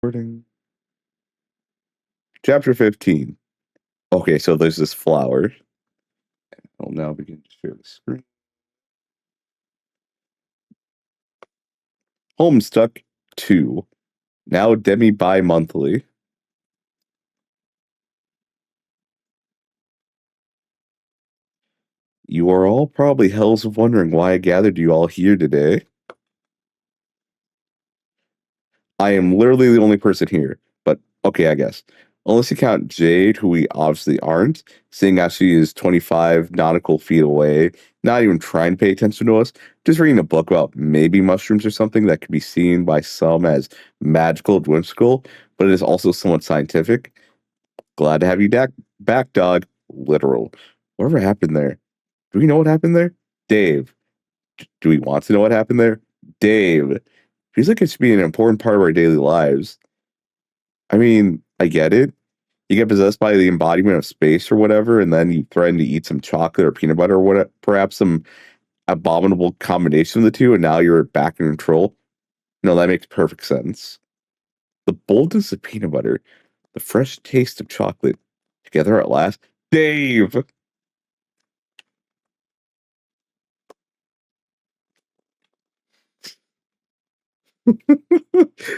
Recording. Chapter 15. Okay, so there's this flower. I'll now begin to share the screen. Homestuck 2. Now demi bi-monthly. You are all probably hells of wondering why I gathered you all here today. I am literally the only person here, but okay, I guess. Unless you count Jade, who we obviously aren't, seeing as she is 25 nautical feet away, not even trying to pay attention to us, just reading a book about maybe mushrooms or something that could be seen by some as magical, whimsical, but it is also somewhat scientific. Glad to have you back, dog. Literal. Whatever happened there? Do we know what happened there? Dave. Do we want to know what happened there? Dave. Feels like it should be an important part of our daily lives. I mean, I get it. You get possessed by the embodiment of space or whatever, and then you threaten to eat some chocolate or peanut butter or what, perhaps some abominable combination of the two, and now you're back in control. No, that makes perfect sense. The boldness of peanut butter, the fresh taste of chocolate, together at last. Dave!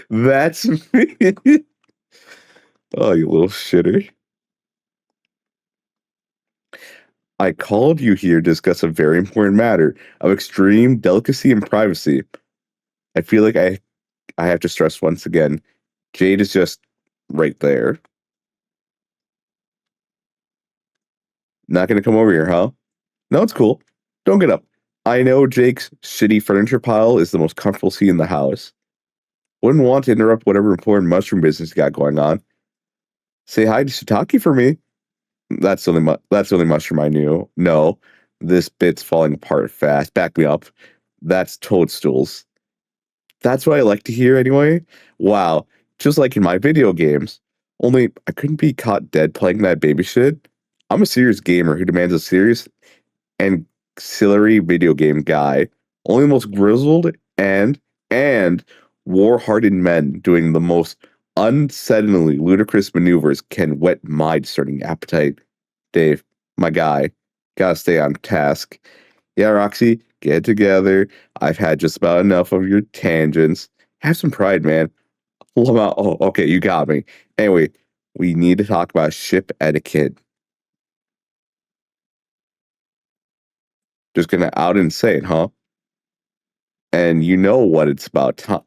That's me. Oh, you little shitter. I called you here to discuss a very important matter of extreme delicacy and privacy. I feel like I have to stress once again, Jade is just right there. Not gonna come over here, huh? No, it's cool. Don't get up. I know Jake's shitty furniture pile is the most comfortable seat in the house. Wouldn't want to interrupt whatever important mushroom business you got going on. Say hi to Shiitake for me. That's the only mushroom I knew. No, this bit's falling apart fast. Back me up. That's toadstools. That's what I like to hear anyway. Wow, just like in my video games. Only I couldn't be caught dead playing that baby shit. I'm a serious gamer who demands a serious and auxiliary video game guy. Only the most grizzled and war-hardened men doing the most unsettlingly ludicrous maneuvers can whet my discerning appetite. Dave, my guy, gotta stay on task. Yeah, Roxy, get it together. I've had just about enough of your tangents. Have some pride, man. Oh, okay, you got me. Anyway, we need to talk about ship etiquette. Just gonna out and say it, huh? And you know what it's about time.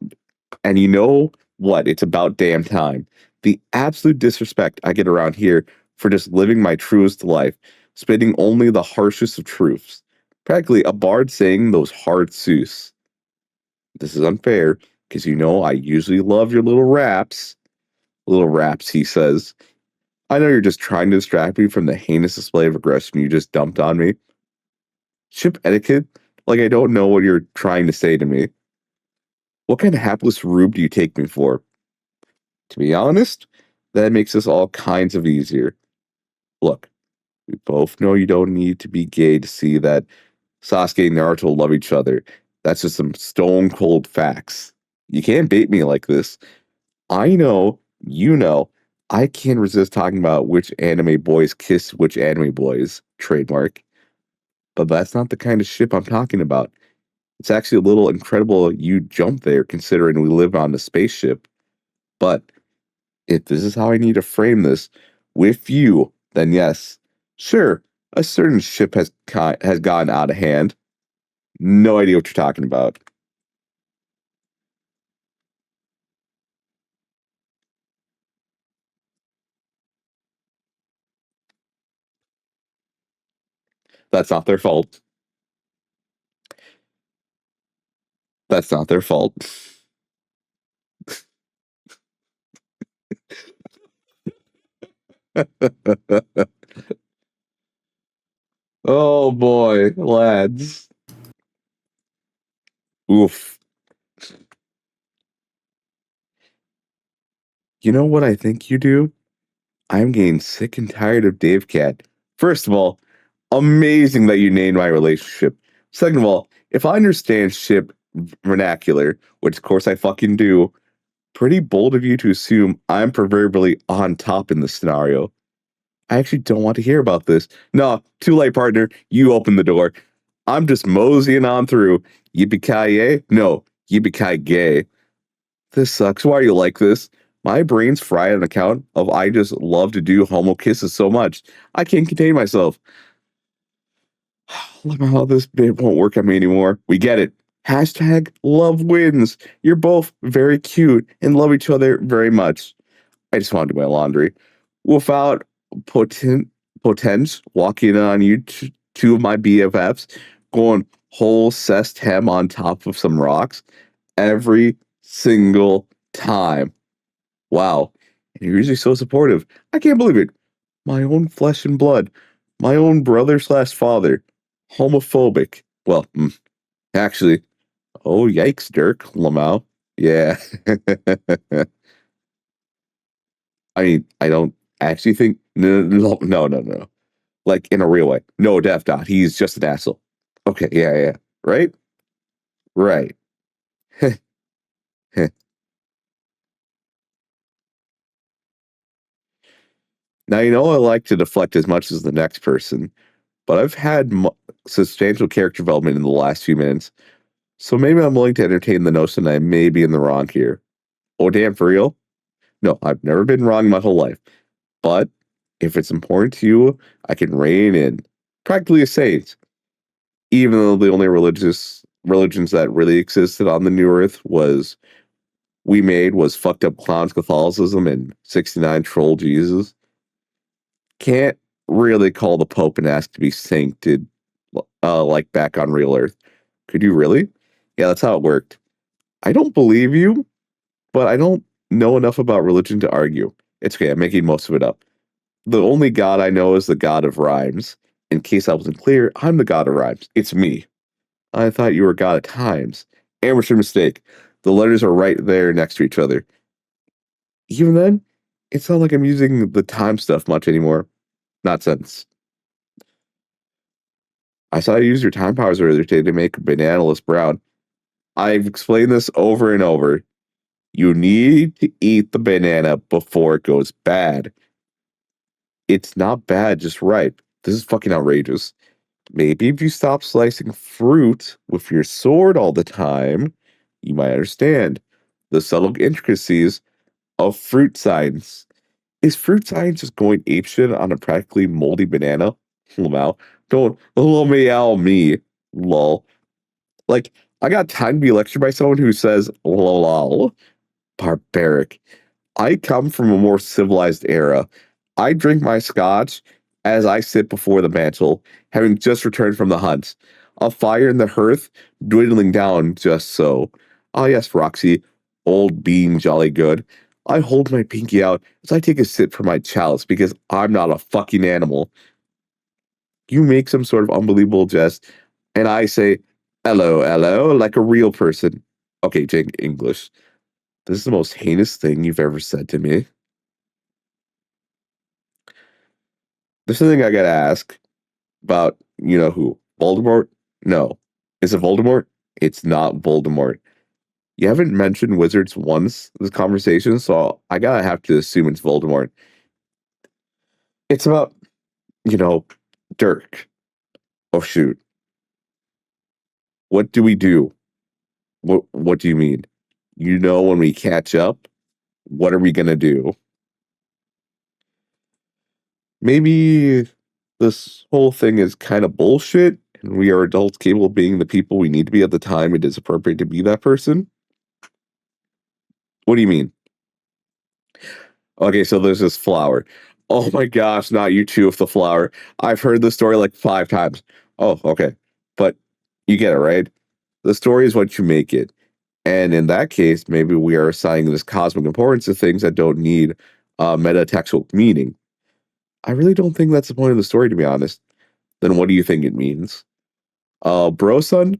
And you know what? It's about damn time. The absolute disrespect I get around here for just living my truest life, spitting only the harshest of truths. Practically a bard saying those hard seuss. This is unfair, because you know I usually love your little raps. Little raps, he says. I know you're just trying to distract me from the heinous display of aggression you just dumped on me. Ship etiquette? Like I don't know what you're trying to say to me. What kind of hapless rube do you take me for? To be honest, that makes this all kinds of easier. Look, we both know you don't need to be gay to see that Sasuke and Naruto love each other. That's just some stone cold facts. You can't bait me like this. I know, you know, I can't resist talking about which anime boys kiss which anime boys, trademark. But that's not the kind of ship I'm talking about. It's actually a little incredible you jumped there considering we live on a spaceship. But if this is how I need to frame this with you, then yes, sure, a certain ship has gotten out of hand. No idea what you're talking about. That's not their fault. That's not their fault. Oh boy, lads. Oof. You know what I think you do? I'm getting sick and tired of Dave Cat. First of all, amazing that you named my relationship. Second of all, if I understand ship vernacular, which of course I fucking do, Pretty bold of you to assume I'm proverbially on top in this scenario. I actually don't want to hear about this. No, too late, partner. You open the door. I'm just moseying on through. Yippee-ki-yay? No, yippee-ki-gay. This sucks. Why are you like this? My brain's fried on account of I just love to do homo kisses so much. I can't contain myself. Look how this bit won't work on me anymore. We get it. Hashtag love wins. You're both very cute and love each other very much. I just want to do my laundry. Without potent potence walking on you two of my BFFs, going whole cest hem on top of some rocks every single time. Wow. And you're usually so supportive. I can't believe it. My own flesh and blood. My own brother slash father. Homophobic. Well, actually, oh yikes, Dirk Lamau. Yeah. I mean, I don't actually think no. Like in a real way. No, Death Dot. He's just an asshole. Okay, yeah. Right? Right. Now you know I like to deflect as much as the next person, but I've had substantial character development in the last few minutes, so maybe I'm willing to entertain the notion that I may be in the wrong here. Oh, damn, for real? No, I've never been wrong my whole life. But if it's important to you, I can rein in. Practically a saint. Even though the only religions that really existed on the new earth was fucked up clowns Catholicism and 69 troll Jesus. Can't really call the Pope and ask to be sainted like back on real earth. Could you really? Yeah, that's how it worked. I don't believe you, but I don't know enough about religion to argue. It's okay, I'm making most of it up. The only god I know is the god of rhymes. In case I wasn't clear, I'm the god of rhymes. It's me. I thought you were god of times. Amateur mistake. The letters are right there next to each other. Even then, it's not like I'm using the time stuff much anymore. Not since. I saw you use your time powers earlier today to make bananaless brown. I've explained this over and over. You need to eat the banana before it goes bad. It's not bad, just ripe. This is fucking outrageous. Maybe if you stop slicing fruit with your sword all the time, you might understand the subtle intricacies of fruit science. Is fruit science just going apeshit on a practically moldy banana? Lamau. Don't meow me. Lol. Like, I got time to be lectured by someone who says lol. Barbaric. I come from a more civilized era. I drink my scotch as I sit before the mantel, having just returned from the hunt. A fire in the hearth, dwindling down just so. Ah, yes, Roxy, old being jolly good. I hold my pinky out as I take a sip from my chalice because I'm not a fucking animal. You make some sort of unbelievable jest, and I say, hello, like a real person. Okay, Jake, English. This is the most heinous thing you've ever said to me. There's something I gotta ask about, you know who? Voldemort? No. Is it Voldemort? It's not Voldemort. You haven't mentioned wizards once this conversation, so I gotta have to assume it's Voldemort. It's about, you know, Dirk. Oh shoot. What do we do? What do you mean? You know when we catch up, what are we gonna do? Maybe this whole thing is kind of bullshit, and we are adults capable of being the people we need to be at the time it is appropriate to be that person? What do you mean? Okay, so there's this flower. Oh my gosh, not you too with the flower. I've heard this story like 5 times. Oh, okay. But you get it, right? The story is what you make it. And in that case, maybe we are assigning this cosmic importance to things that don't need metatextual meaning. I really don't think that's the point of the story, to be honest. Then what do you think it means? Bro, son,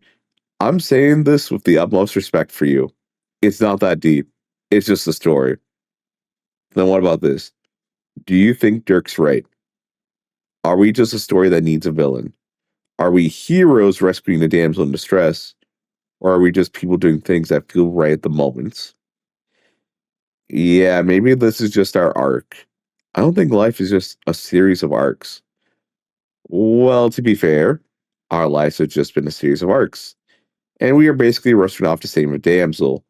I'm saying this with the utmost respect for you. It's not that deep. It's just a story. Then what about this? Do you think Dirk's right? Are we just a story that needs a villain? Are we heroes rescuing the damsel in distress? Or are we just people doing things that feel right at the moment? Yeah, maybe this is just our arc. I don't think life is just a series of arcs. Well, to be fair, our lives have just been a series of arcs, and we are basically rushing off to save a damsel.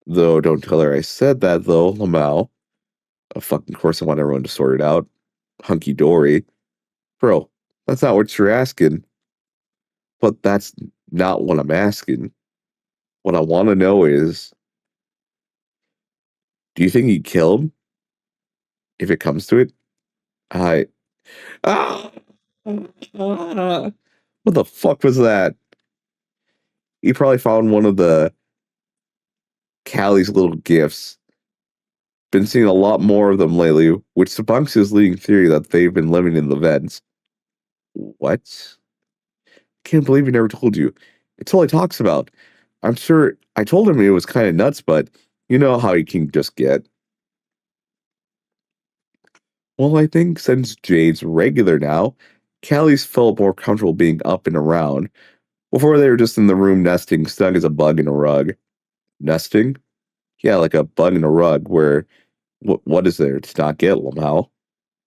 Though, don't tell her I said that, though, Lamau. Of fucking course I want everyone to sort it out. Hunky dory. Bro, that's not what you're asking. But that's not what I'm asking. What I want to know is, do you think he'd kill him if it comes to it? I. Ah! What the fuck was that? He probably found one of the Callie's little gifts. Been seeing a lot more of them lately, which debunks his leading theory that they've been living in the vents. What? Can't believe he never told you. It's all he talks about. I'm sure I told him it was kind of nuts, but you know how he can just get. Well, I think since Jade's regular now, Callie's felt more comfortable being up and around. Before they were just in the room nesting, snug as a bug in a rug. Nesting? Yeah, like a bug in a rug where what is there to not get somehow?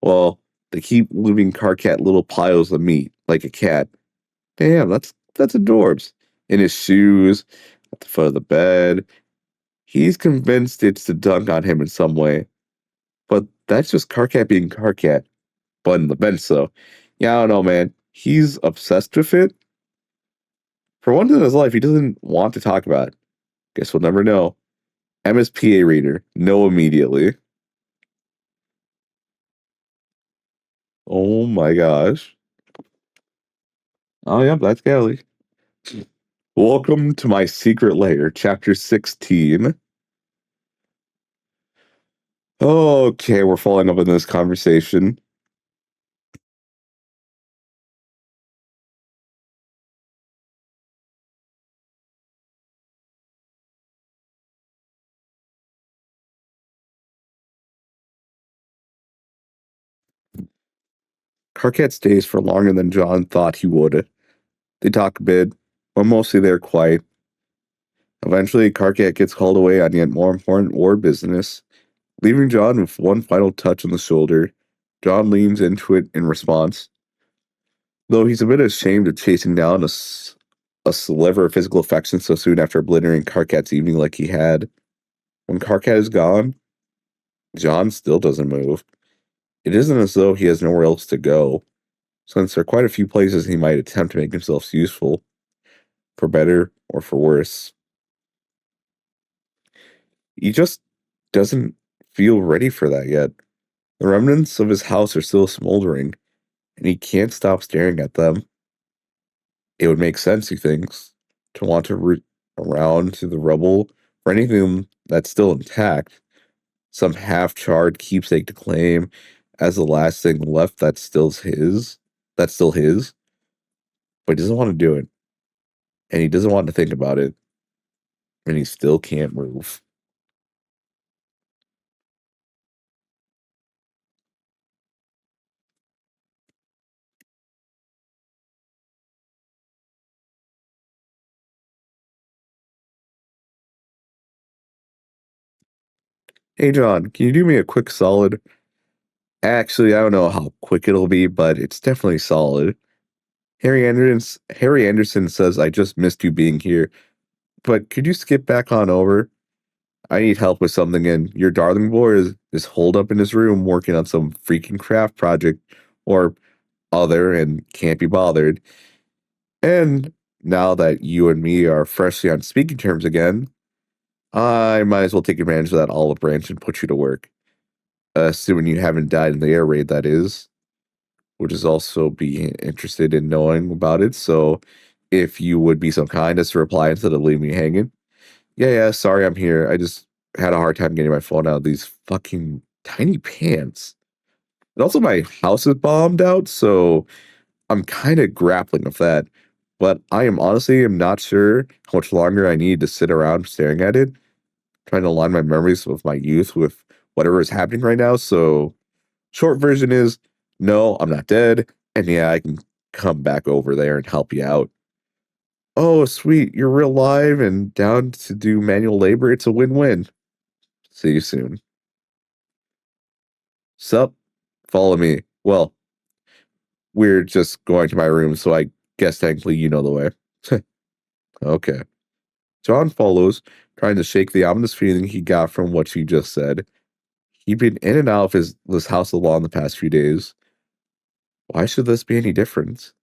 Well, they keep leaving Carcat little piles of meat, like a cat. Damn, that's adorbs. In his shoes, at the foot of the bed. He's convinced it's to dunk on him in some way. But that's just Carcat being Carcat. But in the bench, so. Yeah, I don't know, man. He's obsessed with it. For once in his life, he doesn't want to talk about it. Guess we'll never know. Emma's PA reader. Know immediately. Oh my gosh. Oh, yeah, that's Gally. Welcome to my secret lair, chapter 16. Okay, we're following up in this conversation. Carcat stays for longer than John thought he would. They talk a bit, but mostly they're quiet. Eventually, Carcat gets called away on yet more important war business, leaving John with one final touch on the shoulder. John leans into it in response, though he's a bit ashamed of chasing down a sliver of physical affection so soon after obliterating Carcat's evening like he had. When Carcat is gone, John still doesn't move. It isn't as though he has nowhere else to go, since there are quite a few places he might attempt to make himself useful, for better or for worse. He just doesn't feel ready for that yet. The remnants of his house are still smoldering, and he can't stop staring at them. It would make sense, he thinks, to want to root around to the rubble for anything that's still intact, some half-charred keepsake to claim as the last thing left that's still his, but he doesn't want to do it, and he doesn't want to think about it, and he still can't move. Hey, John, can you do me a quick solid? Actually, I don't know how quick it'll be, but it's definitely solid. Harry Anderson says I just missed you being here, but could you skip back on over? I need help with something, and your darling boy is holed up in his room working on some freaking craft project or other and can't be bothered. And now that you and me are freshly on speaking terms again, I might as well take advantage of that olive branch and put you to work. Assuming you haven't died in the air raid, that is. Would just also be interested in knowing about it. So if you would be so kind as to reply instead of leaving me hanging. Yeah, yeah, sorry I'm here. I just had a hard time getting my phone out of these fucking tiny pants. And also my house is bombed out, so I'm kind of grappling with that. But I am honestly am not sure how much longer I need to sit around staring at it, trying to align my memories of my youth with whatever is happening right now. So short version is no, I'm not dead. And yeah, I can come back over there and help you out. Oh, sweet. You're real live and down to do manual labor. It's a win win. See you soon. Sup? Follow me. Well, we're just going to my room, so I guess technically you know the way. Okay. John follows, trying to shake the ominous feeling he got from what she just said. He'd been in and out of this house a lot in the past few days. Why should this be any different?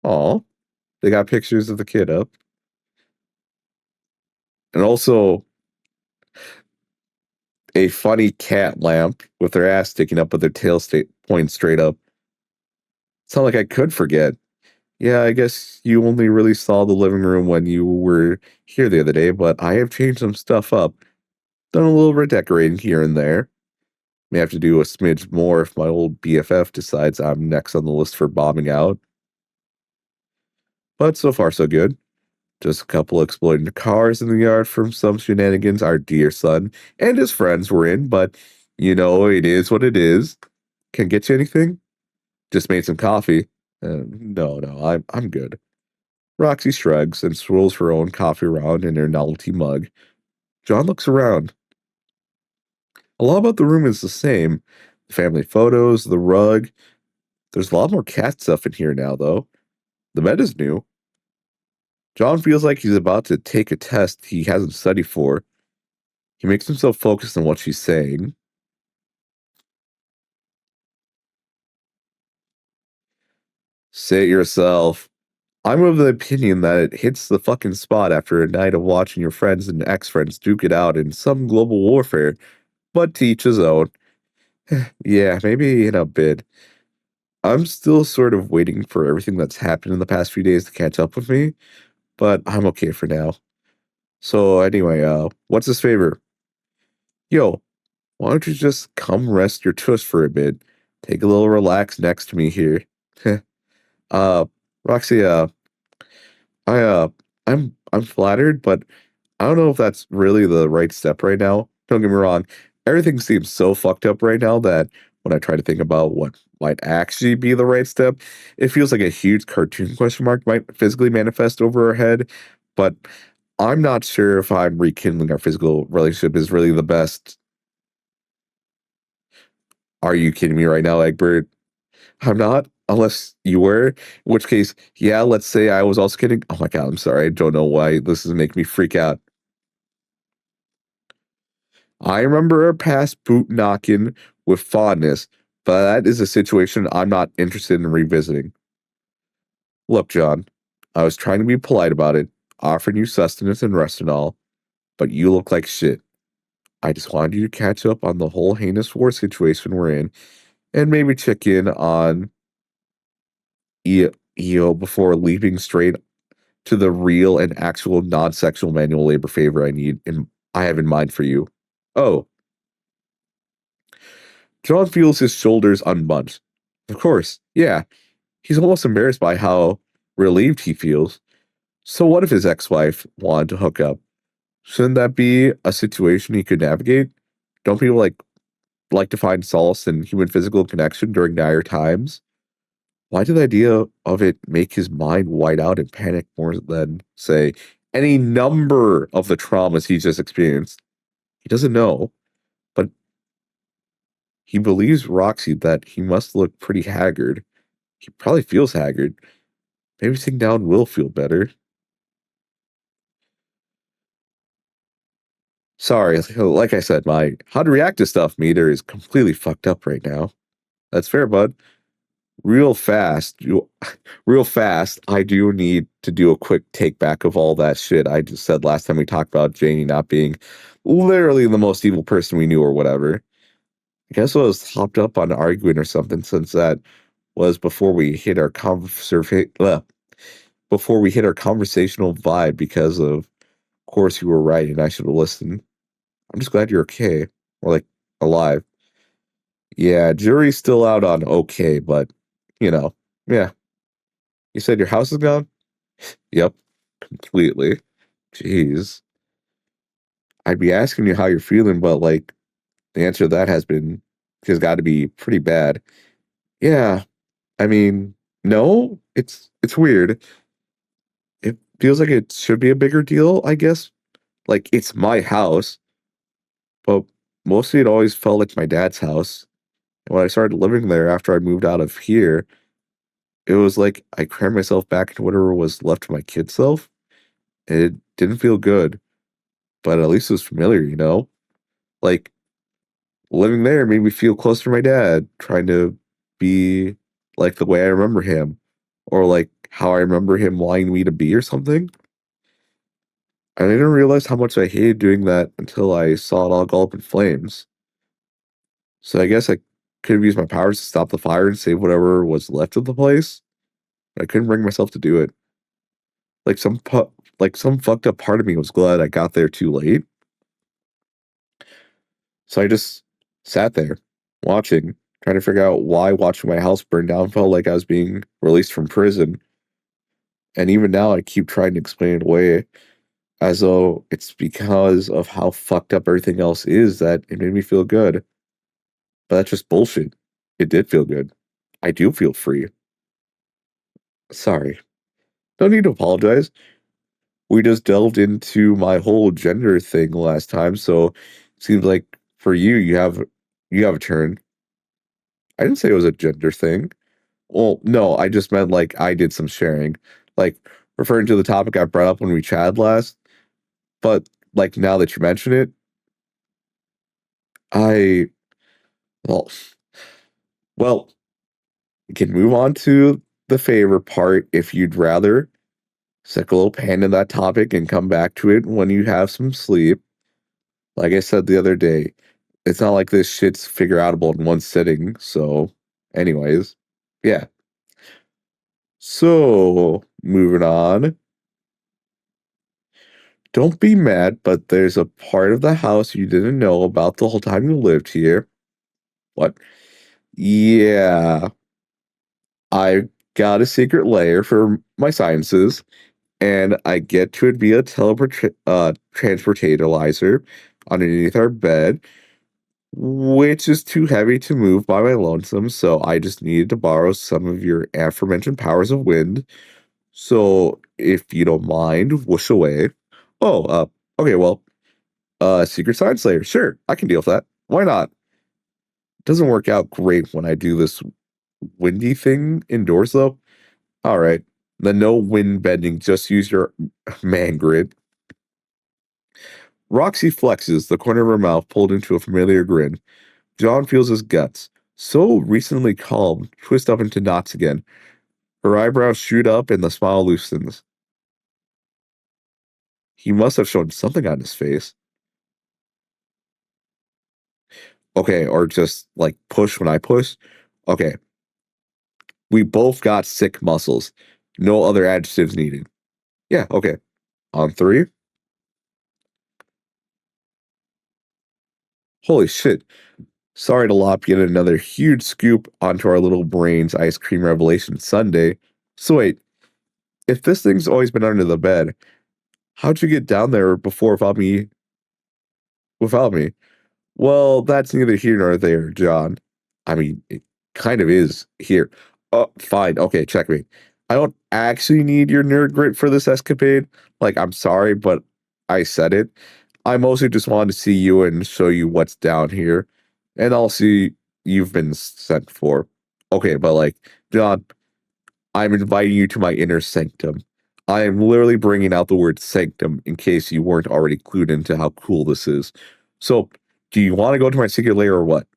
Aw, they got pictures of the kid up. And also a funny cat lamp with their ass sticking up with their tail pointing straight up. It's not like I could forget. Yeah, I guess you only really saw the living room when you were here the other day, but I have changed some stuff up. Done a little redecorating here and there. May have to do a smidge more if my old BFF decides I'm next on the list for bombing out. But so far, so good. Just a couple exploiting cars in the yard from some shenanigans our dear son and his friends were in, but it is what it is. Can get you anything? Just made some coffee. No, I'm good. Roxy shrugs and swirls her own coffee around in her novelty mug. John looks around. A lot about the room is the same. The family photos, the rug. There's a lot more cat stuff in here now, though. The bed is new. John feels like he's about to take a test he hasn't studied for. He makes himself focus on what she's saying. Say it yourself. I'm of the opinion that it hits the fucking spot after a night of watching your friends and ex-friends duke it out in some global warfare, but to each his own. Yeah, maybe in a bit. I'm still sort of waiting for everything that's happened in the past few days to catch up with me, but I'm okay for now. So anyway, what's his favor? Yo, why don't you just come rest your tush for a bit? Take a little relax next to me here. uh, Roxy, I I'm flattered, but I don't know if that's really the right step right now. Don't get me wrong. Everything seems so fucked up right now that when I try to think about what might actually be the right step, it feels like a huge cartoon question mark might physically manifest over our head. But I'm not sure if I'm rekindling our physical relationship is really the best. Are you kidding me right now, Egbert? I'm not, unless you were. In which case, yeah, let's say I was also kidding. Oh my god, I'm sorry. I don't know why this is making me freak out. I remember our past boot knocking with fondness, but that is a situation I'm not interested in revisiting. Look, John, I was trying to be polite about it, offering you sustenance and rest and all, but you look like shit. I just wanted you to catch up on the whole heinous war situation we're in, and maybe check in on EO before leaping straight to the real and actual non-sexual manual labor favor I have in mind for you. Oh, John feels his shoulders unbunch. Of course, yeah. He's almost embarrassed by how relieved he feels. So what if his ex-wife wanted to hook up? Shouldn't that be a situation he could navigate? Don't people like to find solace in human physical connection during dire times? Why did the idea of it make his mind white out and panic more than, say, any number of the traumas he's just experienced? He doesn't know, but he believes Roxy that he must look pretty haggard. He probably feels haggard. Maybe sitting down will feel better. Sorry, like I said, my how to react to stuff meter is completely fucked up right now. That's fair, bud. Real fast, real fast, I do need to do a quick take back of all that shit I just said last time we talked about Janie not being literally the most evil person we knew or whatever. I guess I was hopped up on arguing or something since that was before we hit our before we hit our conversational vibe because of course you were right and I should have listened. I'm just glad you're okay. Or like alive. Yeah, jury's still out on okay, but you know, yeah. You said your house is gone? Yep, completely. Jeez. I'd be asking you how you're feeling, but like the answer to that has got to be pretty bad. Yeah, I mean, no, it's weird. It feels like it should be a bigger deal, I guess. Like, it's my house, but mostly it always felt like my dad's house. And when I started living there after I moved out of here, it was like I crammed myself back into whatever was left of my kid self. And it didn't feel good, but at least it was familiar, you know? Like, living there made me feel close to my dad, trying to be like the way I remember him, or like how I remember him wanting me to be or something. I didn't realize how much I hated doing that until I saw it all go up in flames. So I guess I could have used my powers to stop the fire and save whatever was left of the place, but I couldn't bring myself to do it. Like some fucked up part of me was glad I got there too late. So I just sat there, watching, trying to figure out why watching my house burn down felt like I was being released from prison. And even now, I keep trying to explain it away as though it's because of how fucked up everything else is that it made me feel good. But that's just bullshit. It did feel good. I do feel free. Sorry. No need to apologize. We just delved into my whole gender thing last time, so it seems like for you, you have a turn. I didn't say it was a gender thing. Well, no, I just meant like I did some sharing, like referring to the topic I brought up when we chatted last. But like now that you mention it, I well, well, we can move on to the favorite part if you'd rather. Stick a little pan in that topic and come back to it when you have some sleep. Like I said the other day, it's not like this shit's figure outable in one sitting. So, anyways, yeah. So, moving on. Don't be mad, but there's a part of the house you didn't know about the whole time you lived here. What? Yeah, I got a secret layer for my sciences, and I get to it via transportalizer underneath our bed, which is too heavy to move by my lonesome, so I just needed to borrow some of your aforementioned powers of wind. So, if you don't mind, whoosh away. Oh, okay, well, secret science layer. Sure, I can deal with that. Why not? Doesn't work out great when I do this windy thing indoors, though. All right, then no wind bending. Just use your man grid. Roxy flexes, the corner of her mouth pulled into a familiar grin. John feels his guts, so recently calm, twist up into knots again. Her eyebrows shoot up and the smile loosens. He must have shown something on his face. Okay, or just like push when I push. Okay, we both got sick muscles. No other adjectives needed. Yeah, okay. On three. Holy shit. Sorry to lop yet another huge scoop onto our little brains ice cream revelation Sunday. So wait, if this thing's always been under the bed, how'd you get down there before without me? Well, that's neither here nor there, John. I mean, it kind of is here. Oh, fine. Okay, checkmate. I don't actually need your nerd grit for this escapade. Like, I'm sorry, but I said it. I mostly just wanted to see you and show you what's down here. And I'll see you've been sent for. Okay, but like, John, I'm inviting you to my inner sanctum. I am literally bringing out the word sanctum in case you weren't already clued into how cool this is. So, do you want to go to my secret lair or what?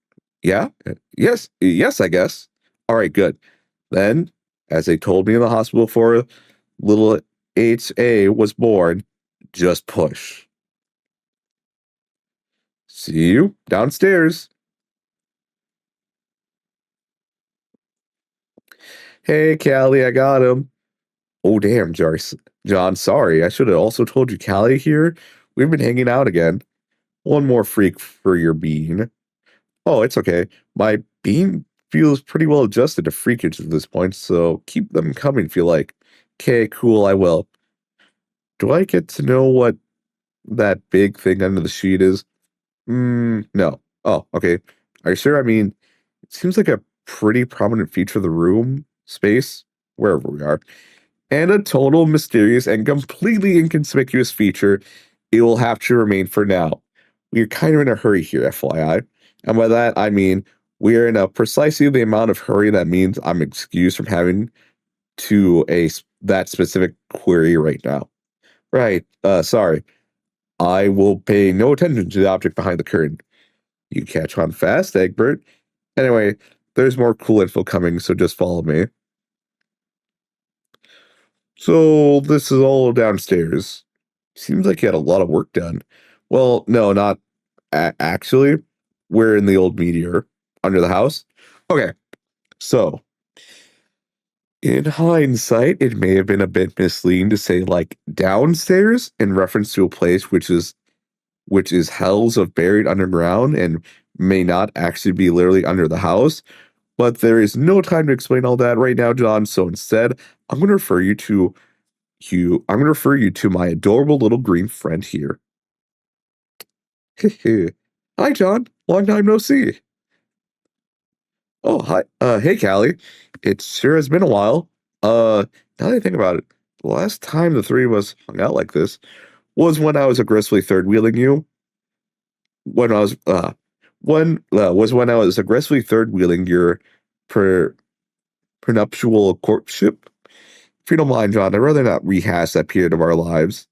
Yeah? Yes. Yes, I guess. All right, good. Then, as they told me in the hospital before little HA was born, just push. See you downstairs. Hey, Callie, I got him. Oh, damn, John, sorry. I should have also told you Callie here. We've been hanging out again. One more freak for your bean. Oh, it's okay. My bean feels pretty well adjusted to freakage at this point, so keep them coming, feel like. Okay, cool, I will. Do I get to know what that big thing under the sheet is? No. Oh, okay. Are you sure? I mean, it seems like a pretty prominent feature of the room, space, wherever we are, and a total mysterious and completely inconspicuous feature It will have to remain for now. We're kind of in a hurry here, FYI. And by that, I mean we're in a precisely the amount of hurry that means I'm excused from having to that specific query right now. Right. Sorry. I will pay no attention to the object behind the curtain. You catch on fast, Egbert. Anyway, there's more cool info coming, so just follow me. So this is all downstairs. Seems like you had a lot of work done. Well, no, not actually. We're in the old meteor under the house. Okay, so in hindsight, it may have been a bit misleading to say like downstairs in reference to a place which is hells of buried underground and may not actually be literally under the house. But there is no time to explain all that right now, John. So instead, I'm going to refer you to my adorable little green friend here. Hi, John. Long time no see. Oh, hi. Hey, Callie. It sure has been a while. Now that I think about it, the last time the three of us hung out like this was when I was aggressively third wheeling you. When I was when I was aggressively third wheeling your per prenuptial courtship. If you don't mind, John, I'd rather not rehash that period of our lives.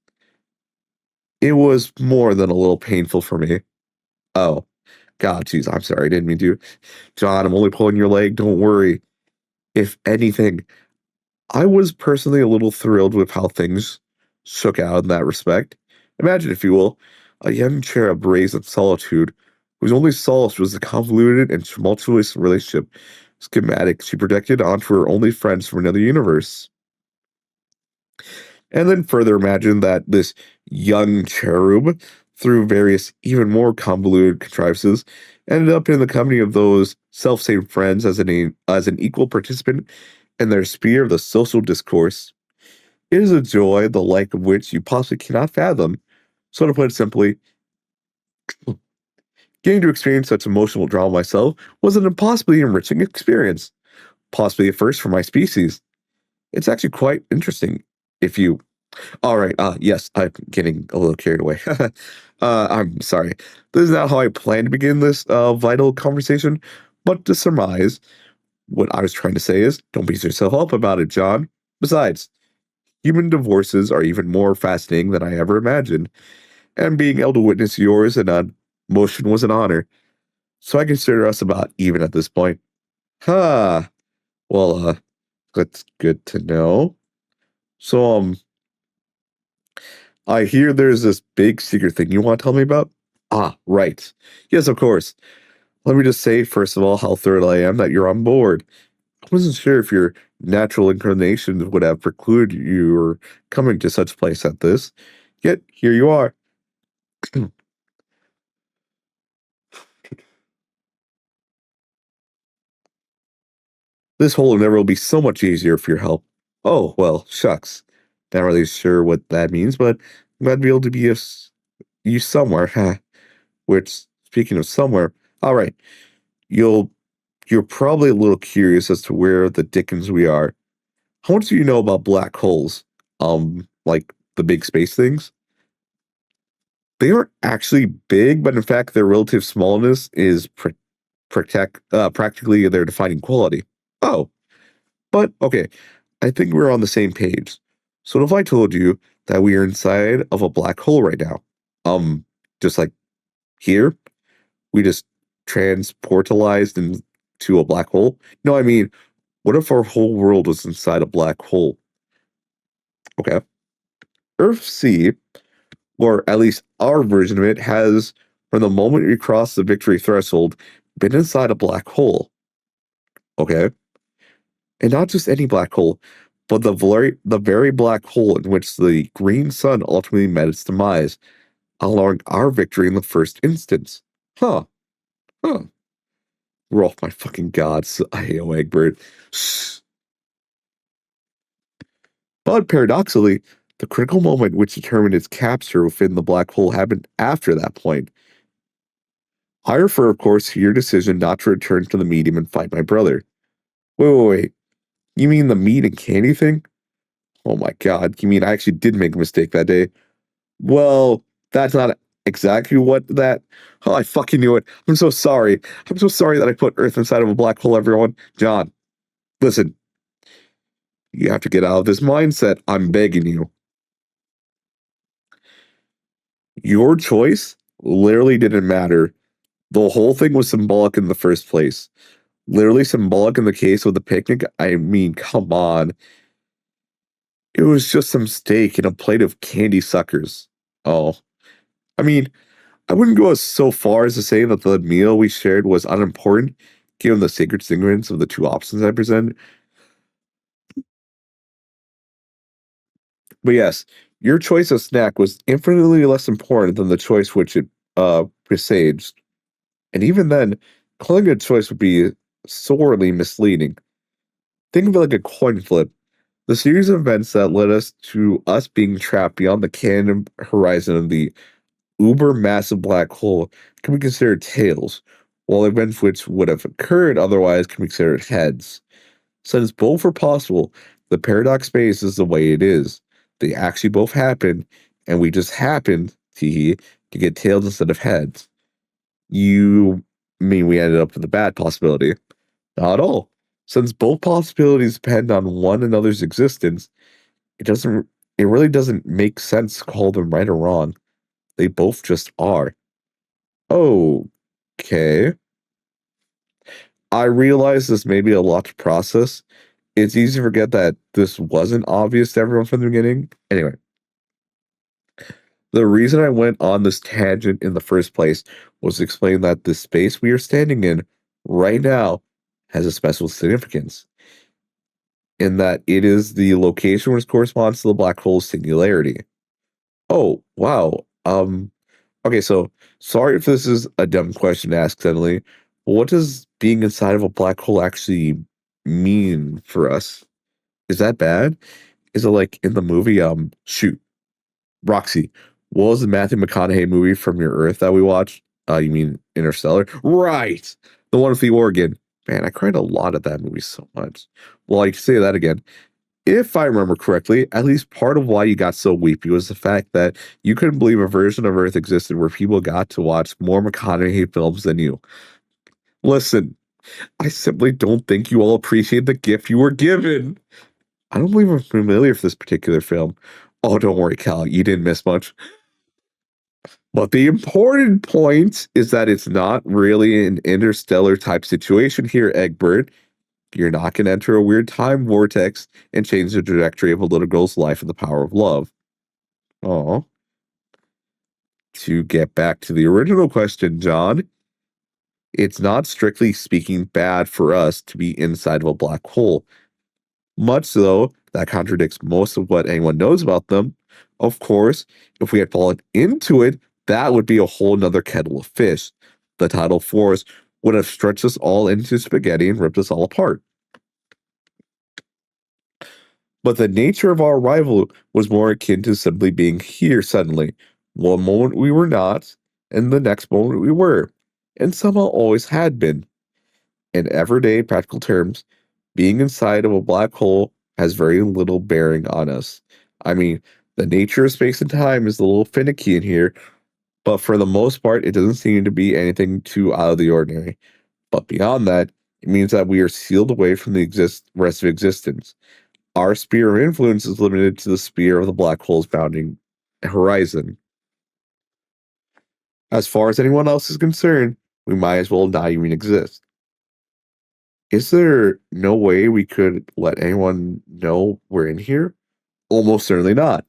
It was more than a little painful for me. Oh, God, jeez, I'm sorry, I didn't mean to. John, I'm only pulling your leg, don't worry. If anything, I was personally a little thrilled with how things shook out in that respect. Imagine, if you will, a young cherub raised in solitude, whose only solace was the convoluted and tumultuous relationship schematic she projected onto her only friends from another universe. And then further imagine that this young cherub, through various even more convoluted contrivances, ended up in the company of those self-same friends as an equal participant in their sphere of the social discourse. It is a joy the like of which you possibly cannot fathom. So to put it simply, getting to experience such emotional drama myself was an impossibly enriching experience, possibly a first for my species. It's actually quite interesting if you all right. Yes, I'm getting a little carried away. I'm sorry. This is not how I planned to begin this vital conversation, but to surmise, what I was trying to say is don't beat yourself up about it, John. Besides, human divorces are even more fascinating than I ever imagined, and being able to witness yours in a motion was an honor. So I consider us about even at this point. Huh. Well, that's good to know. So, I hear there's this big secret thing you want to tell me about? Ah, right. Yes, of course. Let me just say, first of all, how thrilled I am that you're on board. I wasn't sure if your natural inclinations would have precluded you coming to such a place at this. Yet, here you are. This whole endeavor will be so much easier for your help. Oh, well, shucks. Not really sure what that means, but I'm glad to be able to be of use somewhere. Which, speaking of somewhere, all right, you'll you're probably a little curious as to where the dickens we are. How much do you know about black holes? Like the big space things? They aren't actually big, but in fact, their relative smallness is practically their defining quality. Oh, but okay, I think we're on the same page. So if I told you that we are inside of a black hole right now, um, just like here, we just transportalized into a black hole? No, I mean, what if our whole world was inside a black hole? Okay. Earth C, or at least our version of it, has, from the moment we cross the victory threshold, been inside a black hole. Okay. And not just any black hole, but the very black hole in which the green sun ultimately met its demise, allowing our victory in the first instance. Huh. Huh. We're off my fucking gods, I.O. Egbert. But paradoxically, the critical moment which determined its capture within the black hole happened after that point. I refer, of course, to your decision not to return to the medium and fight my brother. Wait. You mean the meat and candy thing? Oh my god, you mean I actually did make a mistake that day? Well, That's not exactly what that. Oh, I fucking knew it. I'm so sorry. I'm so sorry that I put Earth inside of a black hole, everyone. John, listen, you have to get out of this mindset. I'm begging you. Your choice literally didn't matter. The whole thing was symbolic in the first place. Literally symbolic in the case of the picnic. I mean, come on. It was just some steak and a plate of candy suckers. Oh, I mean, I wouldn't go as so far as to say that the meal we shared was unimportant, given the sacred significance of the two options I presented. But yes, your choice of snack was infinitely less important than the choice which it presaged. And even then, calling it a choice would be sorely misleading. Think of it like a coin flip. The series of events that led us to us being trapped beyond the canon horizon of the uber massive black hole can be considered tails, while events which would have occurred otherwise can be considered heads. Since both are possible, the paradox space is the way it is. They actually both happen, and we just happened, teehee, to get tails instead of heads. You mean we ended up with a bad possibility? Not at all. Since both possibilities depend on one another's existence, it doesn't it really doesn't make sense to call them right or wrong. They both just are. Okay. I realize this may be a lot to process. It's easy to forget that this wasn't obvious to everyone from the beginning. Anyway, the reason I went on this tangent in the first place was to explain that the space we are standing in right now has a special significance, in that it is the location which corresponds to the black hole's singularity. Oh, wow. Okay, so sorry if this is a dumb question to ask suddenly. But what does being inside of a black hole actually mean for us? Is that bad? Is it like in the movie, shoot, Roxy, what was the Matthew McConaughey movie from your Earth that we watched? You mean Interstellar? Right! The one with the organ. Man, I cried a lot at that movie so much. Well, I can say that again. If I remember correctly, at least part of why you got so weepy was the fact that you couldn't believe a version of Earth existed where people got to watch more McConaughey films than you. Listen, I simply don't think you all appreciate the gift you were given. I don't believe I'm familiar with this particular film. Oh, don't worry, Cal, you didn't miss much. But the important point is that it's not really an interstellar type situation here, Egbert. You're not going to enter a weird time vortex and change the trajectory of a little girl's life with the power of love. Oh. To get back to the original question, John, it's not strictly speaking bad for us to be inside of a black hole. Much so, that contradicts most of what anyone knows about them. Of course, if we had fallen into it, that would be a whole nother kettle of fish. The tidal force would have stretched us all into spaghetti and ripped us all apart. But the nature of our arrival was more akin to simply being here suddenly. One moment we were not, and the next moment we were, and somehow always had been. In everyday practical terms, being inside of a black hole has very little bearing on us. I mean, the nature of space and time is a little finicky in here, but for the most part, it doesn't seem to be anything too out of the ordinary. But beyond that, it means that we are sealed away from the rest of existence. Our sphere of influence is limited to the sphere of the black hole's bounding horizon. As far as anyone else is concerned, we might as well not even exist. Is there no way we could let anyone know we're in here? Almost certainly not.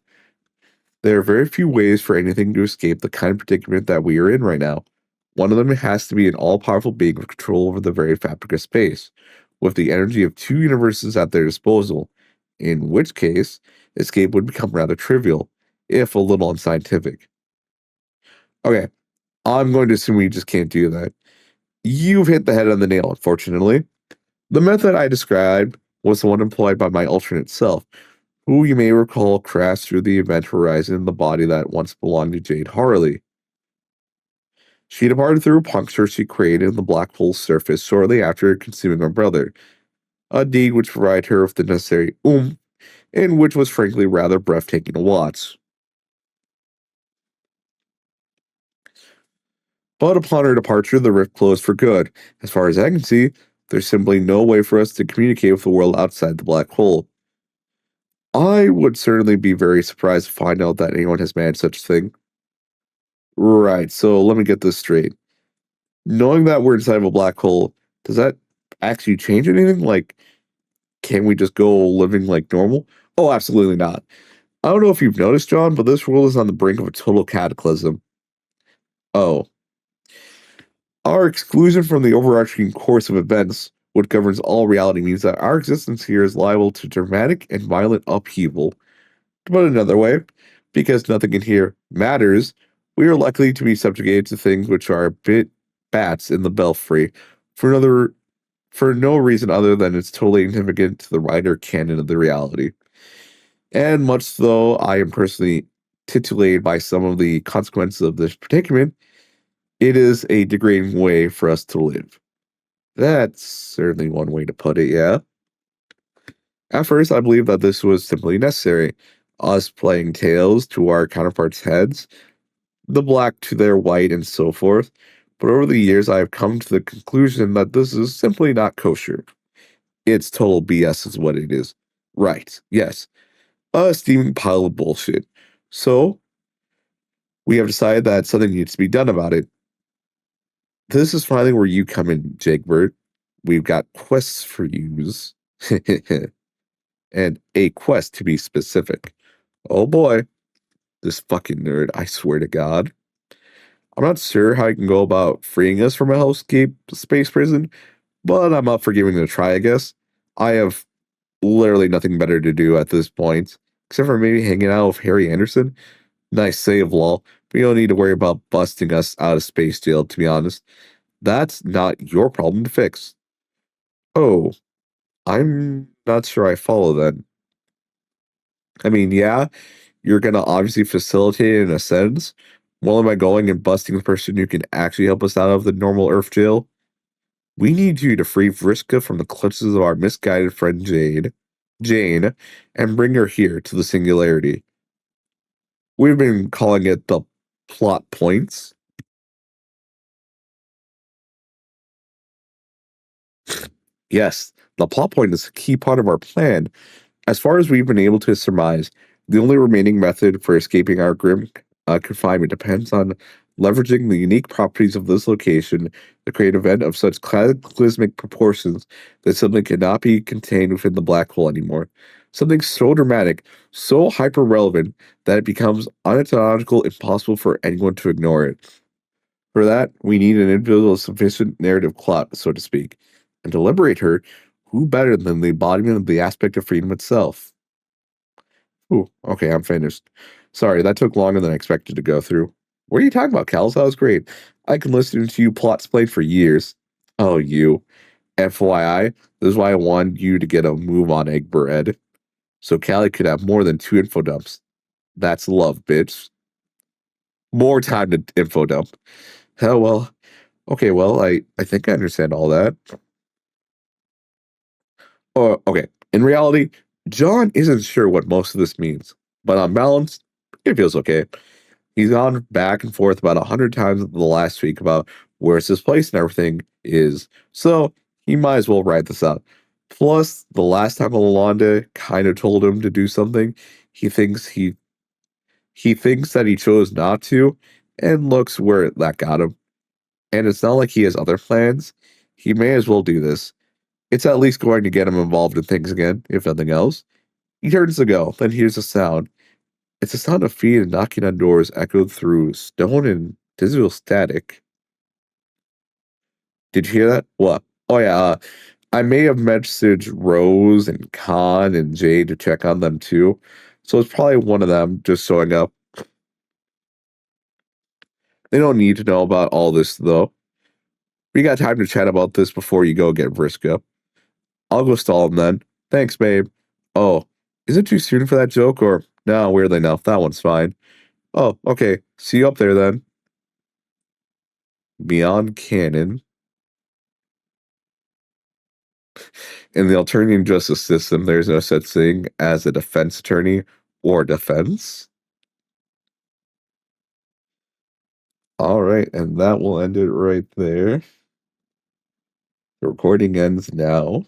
There are very few ways for anything to escape the kind of predicament that we are in right now. One of them has to be an all powerful being with control over the very fabric of space, with the energy of two universes at their disposal, in which case, escape would become rather trivial, if a little unscientific. Okay, I'm going to assume we just can't do that. You've hit the head on the nail, unfortunately. The method I described was the one employed by my alternate self, who you may recall crashed through the event horizon in the body that once belonged to Jade Harley. She departed through a puncture she created in the black hole's surface shortly after consuming her brother, a deed which provided her with the necessary oomph, and which was frankly rather breathtaking to watch. But upon her departure, the rift closed for good. As far as I can see, there's simply no way for us to communicate with the world outside the black hole. I would certainly be very surprised to find out that anyone has managed such a thing. Right, so let me get this straight. Knowing that we're inside of a black hole, does that actually change anything? Like, can we just go living like normal? Oh, absolutely not. I don't know if you've noticed, John, but this world is on the brink of a total cataclysm. Oh, our exclusion from the overarching course of events, what governs all reality, means that our existence here is liable to dramatic and violent upheaval. To put it another way, because nothing in here matters, we are likely to be subjugated to things which are a bit bats in the belfry for no reason other than it's totally insignificant to the wider canon of the reality. And much though I am personally titillated by some of the consequences of this predicament, it is a degrading way for us to live. That's certainly one way to put it, yeah. At first, I believed that this was simply necessary, us playing tails to our counterparts' heads, the black to their white, and so forth. But over the years, I have come to the conclusion that this is simply not kosher. It's total BS, is what it is. Right, yes, a steaming pile of bullshit. So, we have decided that something needs to be done about it. This is finally where you come in, Jagbert. We've got quests for yous. And a quest to be specific. Oh boy, this fucking nerd, I swear to God. I'm not sure how I can go about freeing us from a hellscape space prison, but I'm up for giving it a try, I guess. I have literally nothing better to do at this point, except for maybe hanging out with Harry Anderson. Nice save, lol. We don't need to worry about busting us out of space jail, to be honest. That's not your problem to fix. Oh, I'm not sure I follow then. I mean, yeah, you're gonna obviously facilitate it in a sense. Well, am I going and busting the person who can actually help us out of the normal Earth jail? We need you to free Vriska from the clutches of our misguided friend Jane, and bring her here to the singularity. We've been calling it the plot points. Yes, the plot point is a key part of our plan. As far as we've been able to surmise, the only remaining method for escaping our grim confinement depends on leveraging the unique properties of this location to create an event of such cataclysmic proportions that something cannot be contained within the black hole anymore. Something so dramatic, so hyper relevant, that it becomes ontological impossible for anyone to ignore it. For that, we need an individual with sufficient narrative clout, so to speak. And to liberate her, who better than the embodiment of the aspect of freedom itself? Ooh, okay, I'm finished. Sorry, that took longer than I expected to go through. What are you talking about, Kels? That was great. I can listen to you plot explain for years. Oh, you. FYI, this is why I wanted you to get a move on Egbert, so Callie could have more than two info dumps. That's love, bitch. More time to info dump. Oh, well. Okay, well, I think I understand all that. Oh, okay. In reality, John isn't sure what most of this means, but on balance, it feels okay. He's gone back and forth about 100 times the last week about where's his place and everything is, so he might as well write this out. Plus, the last time Alonda kind of told him to do something, he thinks he thinks that he chose not to, and looks where that got him. And it's not like he has other plans. He may as well do this. It's at least going to get him involved in things again, if nothing else. He turns to go, then hears a sound. It's the sound of feet and knocking on doors echoed through stone and digital static. Did you hear that? What? Oh yeah, I may have messaged Rose and Khan and Jay to check on them too. So it's probably one of them just showing up. They don't need to know about all this though. We got time to chat about this before you go get Vriska. I'll go stall him then. Thanks, babe. Oh, is it too soon for that joke or no, weirdly enough, that one's fine. Oh, okay. See you up there then. Beyond canon. In the alternative justice system, there's no such thing as a defense attorney or defense. All right, and that will end it right there. The recording ends now.